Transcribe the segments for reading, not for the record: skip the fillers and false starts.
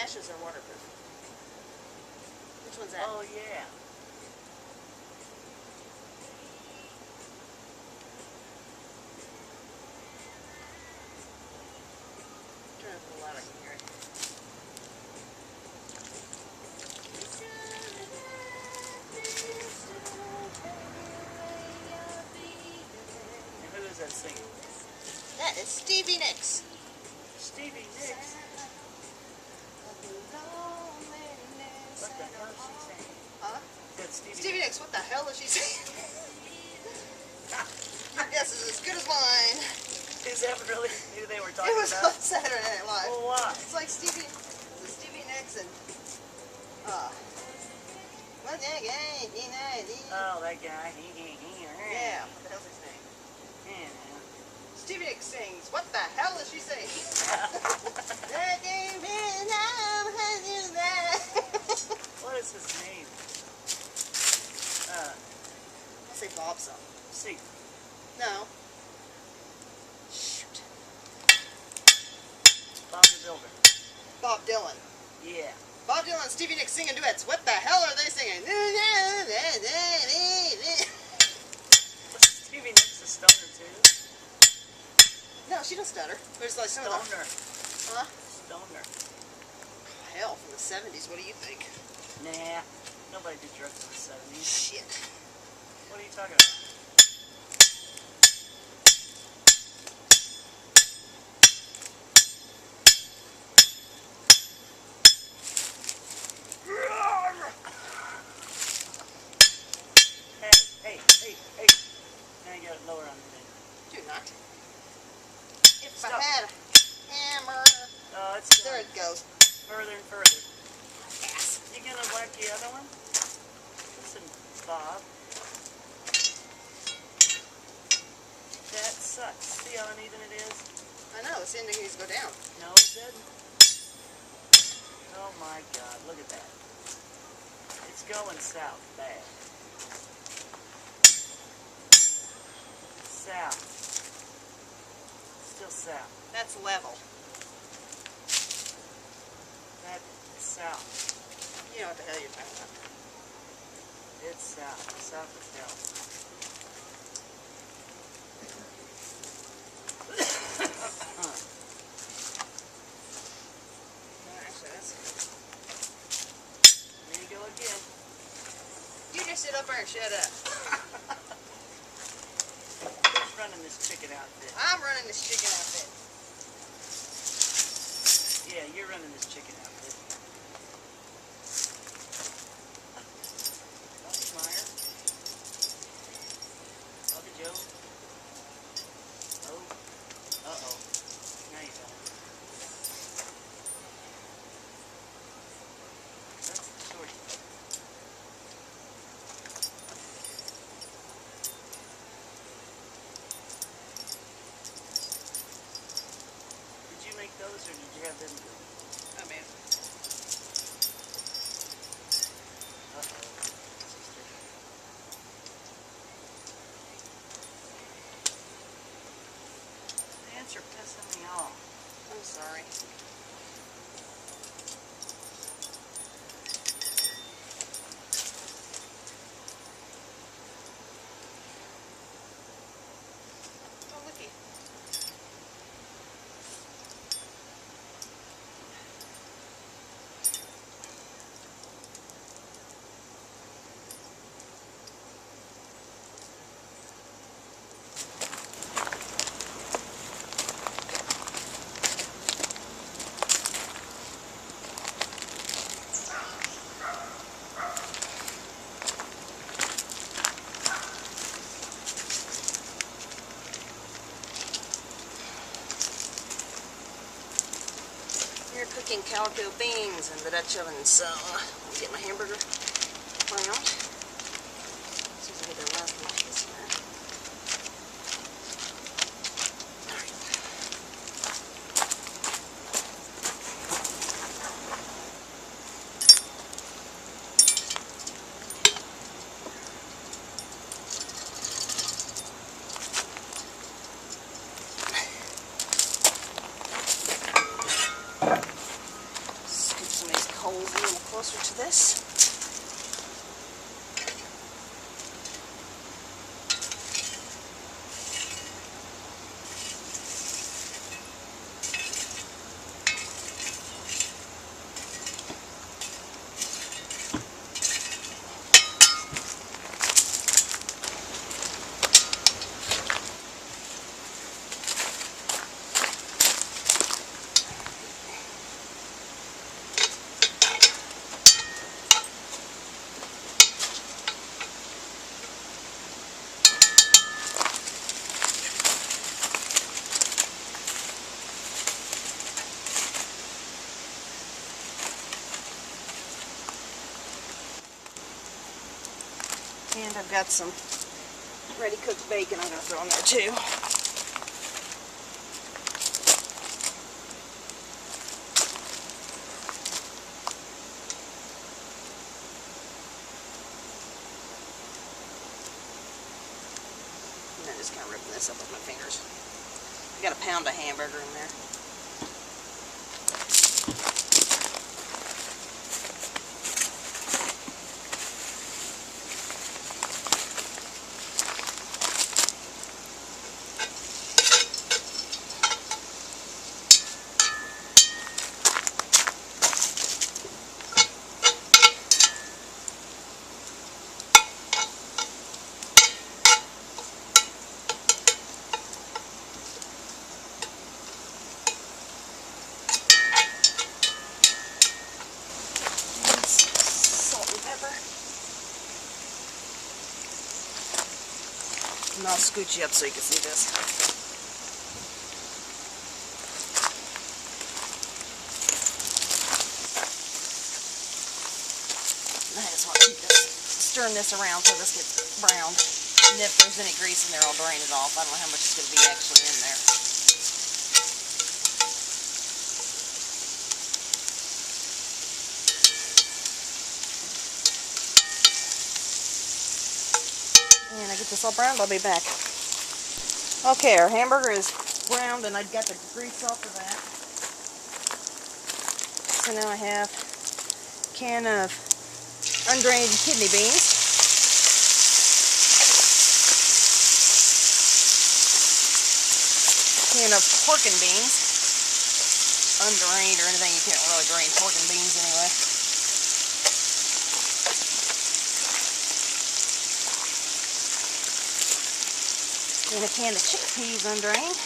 meshes are waterproof. Which one's that? Oh, yeah. Turn it up a lot, I can hear it. And who is that singing? That is Stevie Nicks. Stevie Nicks. What the hell is she saying? Huh? That's Stevie Nicks, what the hell is she saying? Your guess is as good as mine. Is that really who they were talking It was about? on Saturday Night Live. Well, why? It's like Stevie Nicks and what's that guy? Oh, that guy. Yeah, what the hell's his name? Yeah. Stevie Nicks sings, what the hell is she saying? What is his name? I'll say Bob something. See. No. Shoot. Bob the Builder. Bob Dylan. Yeah. Bob Dylan and Stevie Nicks singing duets. What the hell are they singing? Stevie Nicks a stoner too? No, she don't stutter. There's like some of Stoner. the... Huh? Stoner. Hell, from the 70s. What do you think? Nah. Nobody did drugs in the 70s. Shit. What are you talking about? Hey. Now you got it lower on the thing. Do not. If Stop. I had a hammer... Oh, it's There going it goes. further and further. Ass. You gonna whack the other one? Listen, Bob. That sucks. See how uneven it is? I know, this ending needs to go down. No, it doesn't. Oh my God, look at that. It's going south bad. South. Still south. That's level. That is south. You know what the hell you're talking about. It's south. South is hell. Actually, that's... There you go again. You just sit up there and shut up. Who's running this chicken outfit? I'm running this chicken outfit. Yeah, you're running this chicken outfit. Bobby Meyer. Bobby Joe. Oh. Uh-oh. Now you got it. That's the shorty. Did you make those or did you have them do them? Oh, man. Uh-oh. Ants are pissing me off. I'm sorry. Oh, looky. We're cooking calico beans in the Dutch oven, so let me get my hamburger browned. As soon as I get the last one piece here. Alright. Scoop some And I've got some ready cooked bacon I'm going to throw in there too. And then just kind of ripping this up with my fingers. I got a pound of hamburger in there. And I'll scooch you up so you can see this. And I just want to keep this, stirring this around so this gets browned. And if there's any grease in there, I'll drain it off. I don't know how much is going to be actually in there. And I get this all browned, I'll be back. Okay, our hamburger is browned and I've got the grease off of that. So now I have a can of undrained kidney beans. A can of pork and beans. Undrained or anything, you can't really drain pork and beans anyway. And a can of chickpeas undrained.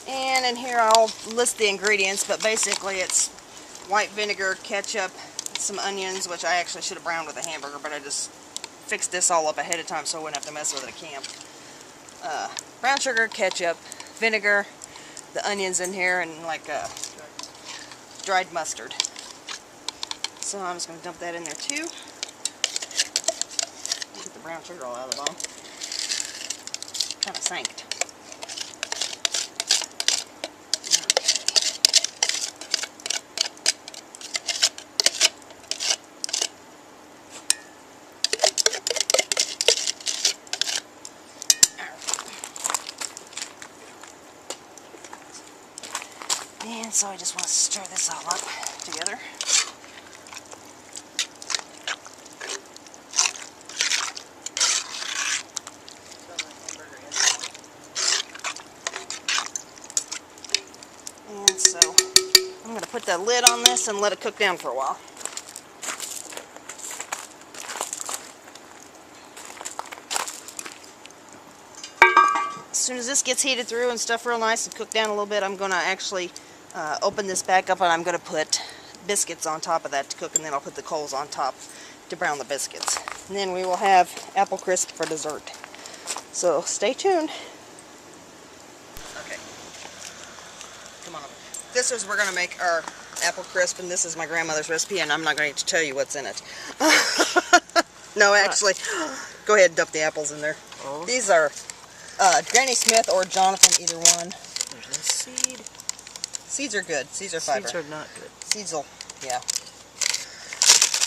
And in here I'll list the ingredients, but basically it's white vinegar, ketchup, some onions, which I actually should have browned with a hamburger, but I just fixed this all up ahead of time so I wouldn't have to mess with it at camp. Brown sugar, ketchup, vinegar, the onions in here, and like dried mustard. So I'm just going to dump that in there too. Get the brown sugar all out of the bottom. Kind of sank. And so I just want to stir this all up together. And so I'm going to put the lid on this and let it cook down for a while. As soon as this gets heated through and stuff real nice and cooked down a little bit, I'm going to actually open this back up and I'm going to put biscuits on top of that to cook, and then I'll put the coals on top to brown the biscuits. And then we will have apple crisp for dessert. So stay tuned. Okay. Come on over. This is, we're going to make our apple crisp, and this is my grandmother's recipe, and I'm not going to tell you what's in it. No, actually, go ahead and dump the apples in there. Oh. These are Granny Smith or Jonathan, either one. There's no seed. Seeds are good. Seeds are fiber. Seeds are not good. Seeds will, yeah.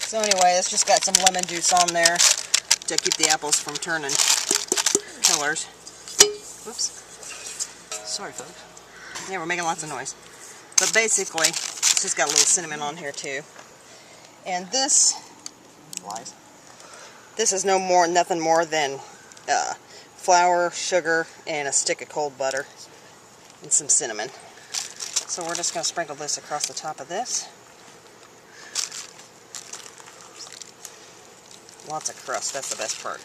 So anyway, it's just got some lemon juice on there to keep the apples from turning colors. Whoops. Sorry, folks. Yeah, we're making lots of noise. But basically, it's just got a little cinnamon on here too. And this, this is nothing more than flour, sugar, and a stick of cold butter, and some cinnamon. So we're just going to sprinkle this across the top of this. Lots of crust, that's the best part.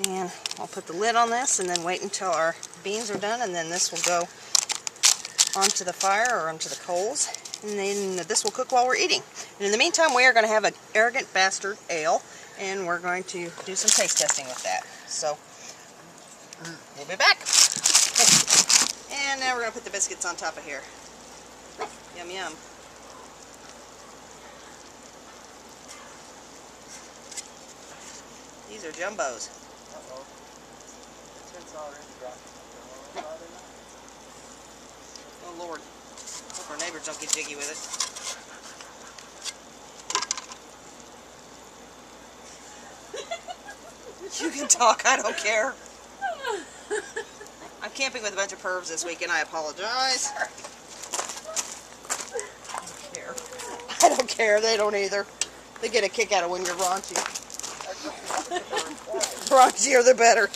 And I'll put the lid on this and then wait until our beans are done, and then this will go onto the fire or onto the coals, and then this will cook while we're eating. And in the meantime, we are going to have an Arrogant Bastard Ale. and we're going to do some taste testing with that. So, we'll be back. And now we're going to put the biscuits on top of here. Yum, yum. These are jumbos. Uh-oh. It's already dropped. Oh, Lord. Hope our neighbors don't get jiggy with it. You can talk, I don't care. I'm camping with a bunch of pervs this week, and I apologize. I don't care. I don't care, they don't either. They get a kick out of when you're raunchy. Raunchier the better.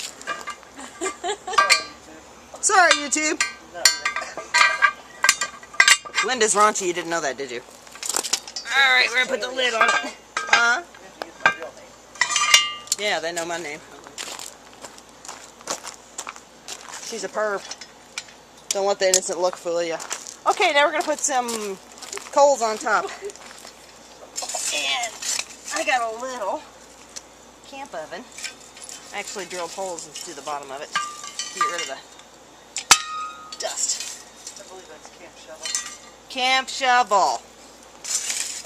Sorry, YouTube. Linda's raunchy, you didn't know that, did you? Alright, we're gonna put the lid on it. Huh? Yeah, they know my name. She's a perv. Don't let the innocent look fool you. Okay, now we're gonna put some coals on top. And I got a little camp oven. I actually drilled holes into the bottom of it to get rid of the dust. I believe that's camp shovel. Camp shovel.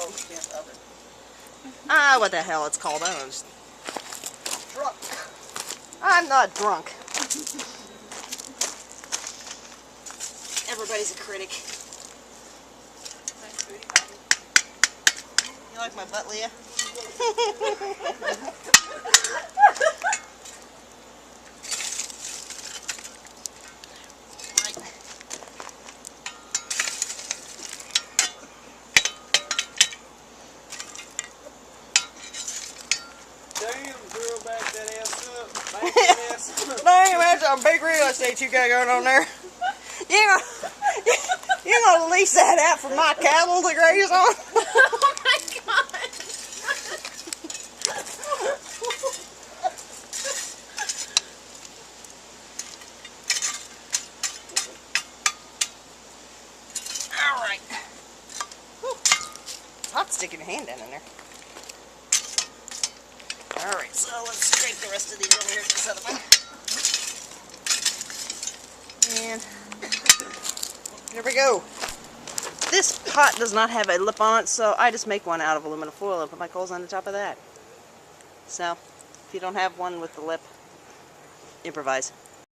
Oh, camp oven. Ah, what the hell it's called. I don't know. Just... Drunk. I'm not drunk. Everybody's a critic. Thanks, sweetie. You like my butt, Leah? Damn, girl, back that ass up. Back that ass up. Damn, that's some big real estate you got going on there. You're gonna lease that out for my cattle to graze on? Oh my god! Alright. It's hot sticking your hand down in there. Alright, so let's scrape the rest of these over here to this other one. And here we go. This pot does not have a lip on it, so I just make one out of aluminum foil and put my coals on the top of that. So, if you don't have one with the lip, improvise.